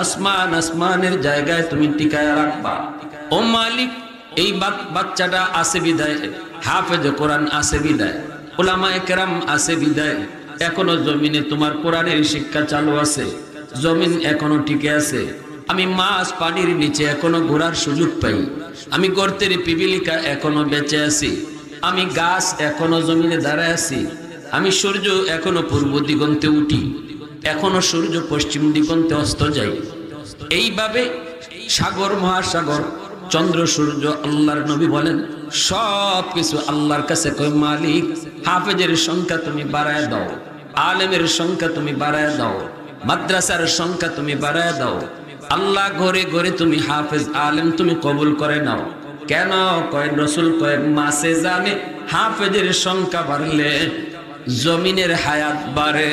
আসমান আসমানের জায়গায় তুমি টিকায় রাখবা। ও মালিক, এই বাচ্চাটা আছে বিদায়, হাফেজ কোরআন আছে বিদায়, উলামায়ে কেরাম আছে বিদায়, এখনো জমিনে তোমার কোরআনের শিক্ষা চালু আছে, জমিন এখনো টিকে আছে। আমি মাছ পানির নিচে এখনো ঘোরার সুযোগ পাই, আমি গর্তের পিপিলিকা এখনো বেঁচে আছি, আমি গাছ এখনো জমিনে দাঁড়ায় আছি, আমি সূর্য এখনো পূর্ব দিগন্তে উঠি, এখনো সূর্য পশ্চিম দিগন্তে অস্ত যায়। এইভাবে সাগর মহাসাগর চন্দ্র সূর্য, আল্লাহর নবী বলেন সব কিছু আল্লাহর কাছে কয় মালিক হাফেজের সংখ্যা তুমি বাড়ায় দাও, আলেমের সংখ্যা তুমি বাড়ায় দাও, মাদ্রাসার সংখ্যা তুমি বাড়ায় দাও। আল্লাহ ঘরে ঘরে তুমি হাফেজ আলেম তুমি কবুল করে নাও। কেন? কয় রাসূল কয় মাসে জানে হাফেজের সংখ্যা বাড়লে জমিনের হায়াত বাড়ে।